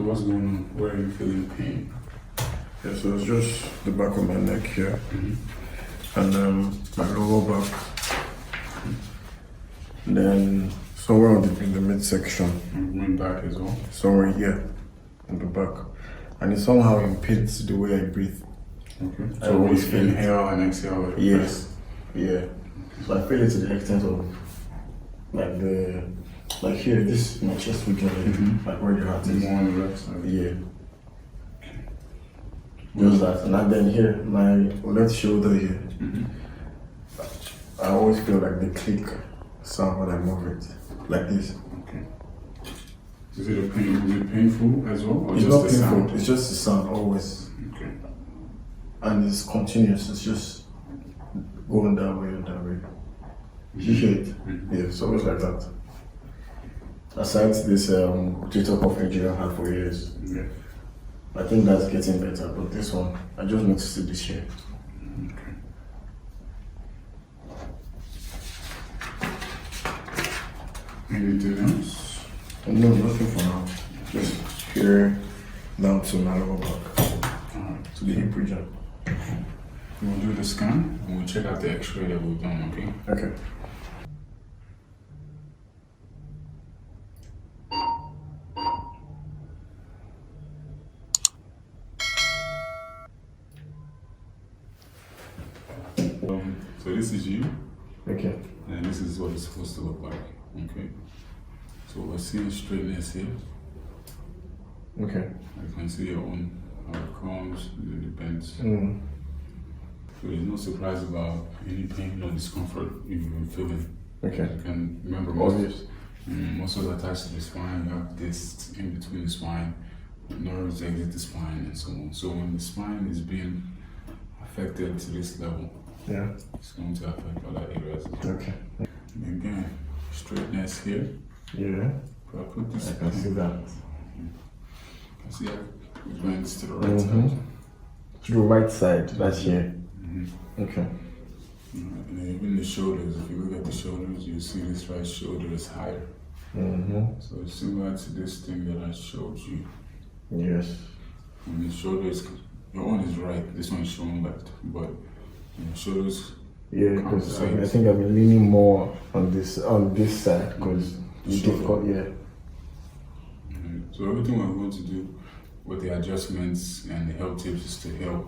what's going on? Where are you feeling pain? Yeah, so it's just the back of my neck here, and my lower back. Then somewhere in the midsection. And going back as well? Somewhere here, in the back. And it somehow impedes the way I breathe. Okay. I always feel inhale and exhale. Yes. Yeah. So I feel it to the extent of like here, this my chest region, like where your heart is. More on the left side. Yeah. Just that. And then here, my left shoulder here. I always feel like the click sound when I move it. Like this. Okay. Is it painful as well? Or It's just not the painful, sound? it's just the sound always. Okay. And it's continuous, it's just going that way and that way. You hear it? Yeah, it's always like that. Aside this rotator cuff injury I had for years, I think that's getting better, but this one, I just noticed it this year. Okay. Anything else? No, nothing for now. Just here down to my lower back, Alright. to the hip region. We'll do the scan and we'll check out the x-ray that we've done, okay? Okay. So this is you, Okay. and this is what it's supposed to look like, okay? So we're seeing straightness here. Okay. I can see your own how it comes, it bends. Mm. So there's no surprise about any pain or discomfort you've been feeling. Okay. I can remember Obvious. muscles attached to the spine, you have discs in between the spine, nerves exit the spine, and so on. So when the spine is being affected to this level, Yeah. it's going to affect other areas as well. Okay. And again, straightness here. Yeah. If I put this, I can see that. can see how it bends to the right side. To the right side, that's here. Okay. And then even the shoulders, if you look at the shoulders, you see this right shoulder is higher. So it's similar to this thing that I showed you. Yes. And the shoulder is, your one is right, this one is showing left. But the shoulders, Yeah, because I think I've been leaning more on this side because it's Shoulder. difficult. Yeah. So everything we're going to do with the adjustments and the health tips is to help.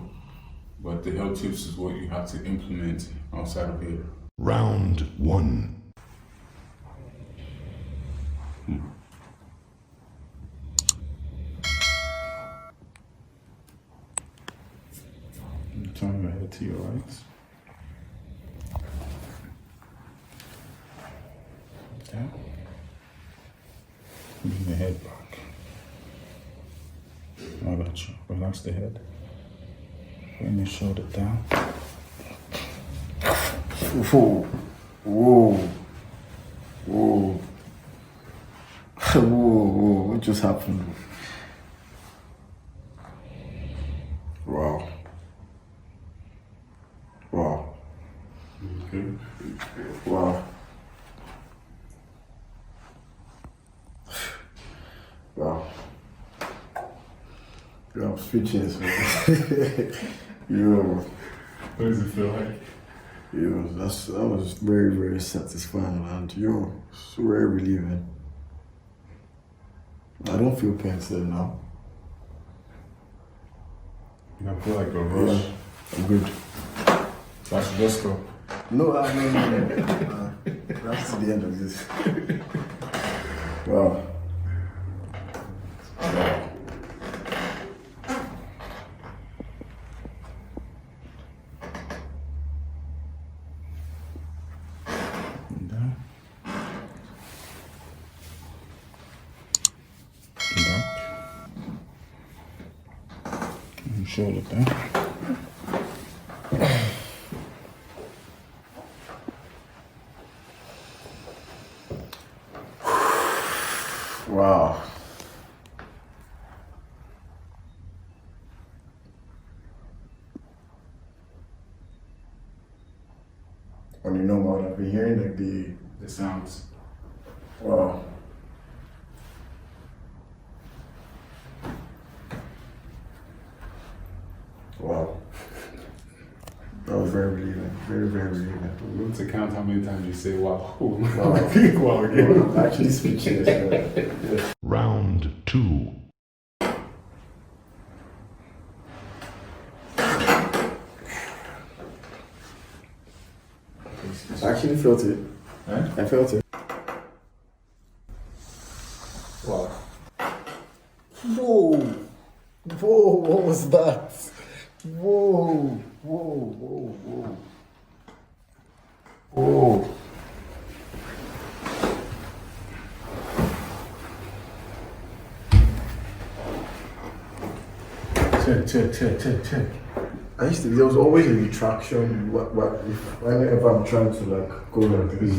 But the health tips is what you have to implement outside of here. Round 1. Turn your head to your right. Down. Bring the head back. I got you. Relax the head. Bring your shoulder down. Whoa. Whoa. Whoa. Whoa. What just happened? Wow. Wow. Okay. Wow. Wow. Yo, I'm speechless, man. Yo, What does it feel like? yo, that was very, very satisfying, man. Yo, it's very relieving. I don't feel pain still now. You don't feel like a rush. Yeah, I'm good. Let's go. No. That's the end of this. Wow. Down. Back. And shoulder down. Wow. On the normal, I've been hearing like The sounds. wow. was very relieving. Very, very relieving. I'm going to count how many times you say wow. Wow. Wow again. I'm actually speechless. Yeah. Round 2. I actually felt it. Right? I felt it. Wow. Whoa! Whoa, what was that? Whoa! Whoa, whoa, whoa. Whoa. Check. I used to, there was always a retraction whenever I'm trying to like go like this.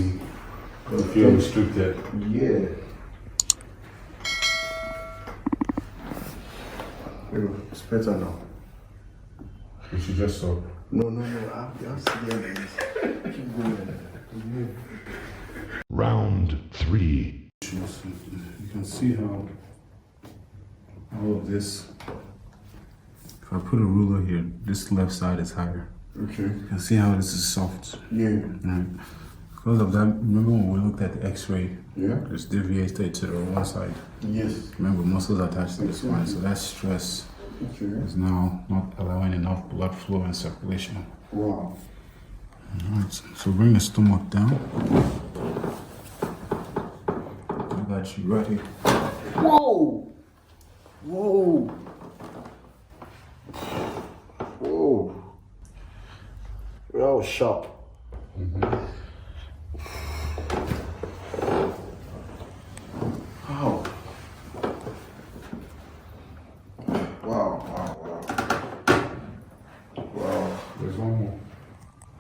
You feel restricted. Yeah. It's better now. You should just stop. No. You have to get this. Keep going. Round 3. You can see how all of this. If I put a ruler here, this left side is higher. Okay. You can see how this is soft. Yeah. Right. Because of that, remember when we looked at the X-ray? Yeah. It's deviated to the one side. Yes. Remember, muscles attached to the spine, so that stress Okay. is now not allowing enough blood flow and circulation. Wow. Alright, so bring the stomach down. I got you ready. Whoa! Whoa! Whoa! That was sharp. Wow. Wow. There's one more.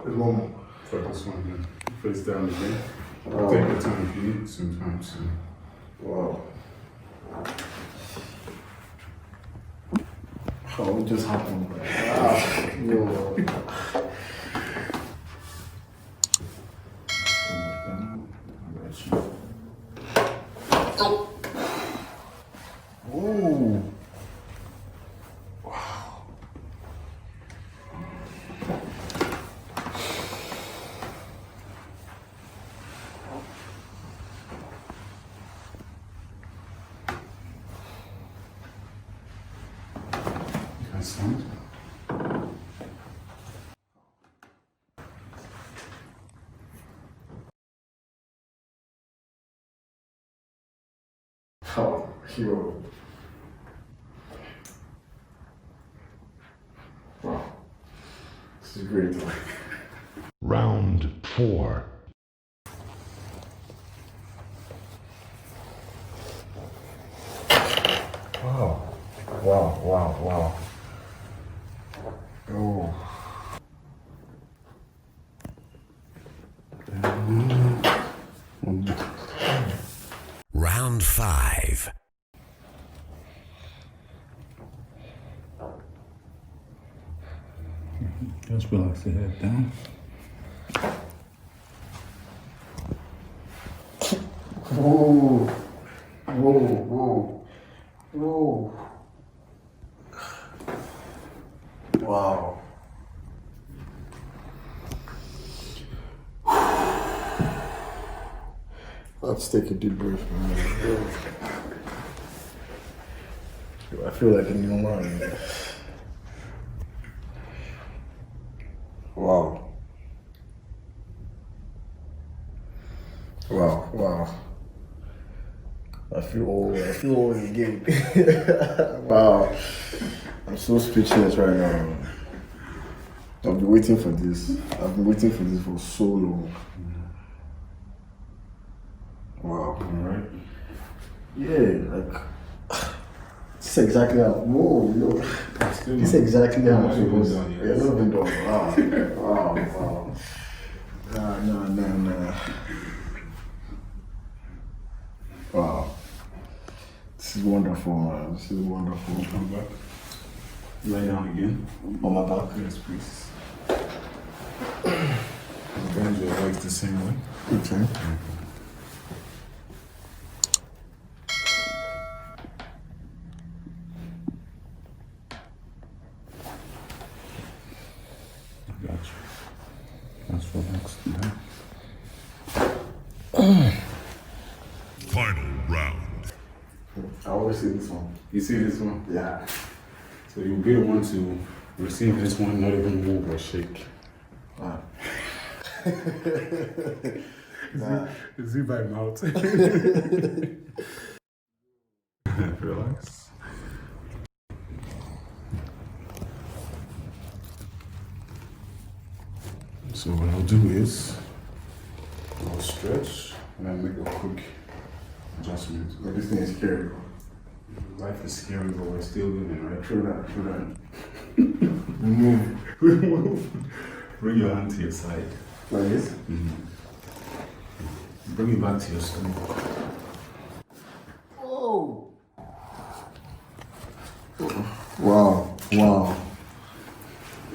There's one more. For this one here. Face down again. Wow. Take your time if you need some time. So. Wow. What just happened? No. Oh. You can stand. Oh, hero. Wow. This is great. Round 4. Wow. Wow. Oh. Round 5. Just relax the head down. Whoa. Wow. Let's take a deep breath, man. I feel like a new man. Wow. I feel old again. Wow. I'm so speechless right now. I've been waiting for this. For so long. Wow. Alright. Yeah, like this is exactly how. Whoa, yo. This is exactly how I'm supposed to. Yeah, not even done. Wow. Nah. Wow. This is wonderful, man. This is wonderful. Come back. Lay down again. On my back. Yes, please. Bend your legs the same way. Okay. Got you. That's relaxed now. Final round. I always see this one. You see this one? Yeah. So you'll be the one to receive this one, not even move or shake. Wow. Is it by mouth? Relax. So what I'll do is I'll stretch and then make a quick adjustment. But this thing is scary. Life is scary, but we're still living, right? True that. Move. Bring your hand to your side. Like this? Bring it back to your stomach. Oh. Wow. Wow.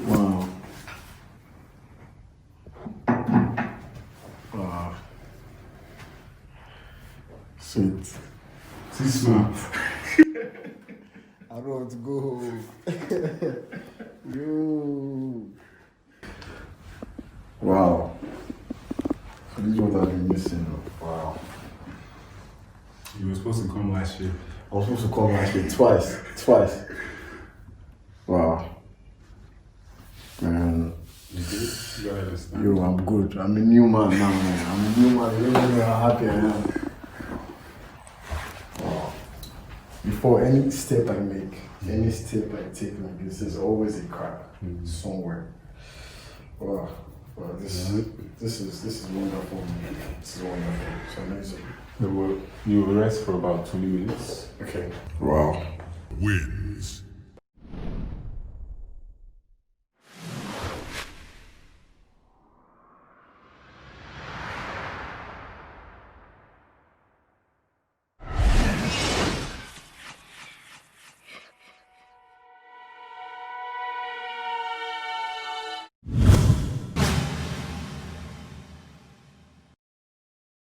Wow. Wow. Sweet. See, smart. I don't want to go home. Yo. Wow. So this is what I've been missing. Wow. You were supposed to come last year. I was supposed to call actually twice. Wow. Man. You gotta understand. Yo, I'm good. I'm a new man now, man. I'm a new man. You don't know how happy I am. Wow. Before any step I make, any step I take like this, there's always a crack somewhere. Wow. Wow, this is wonderful, man. This is wonderful. It's amazing. You will rest for about 20 minutes. Okay. Wow. Wins.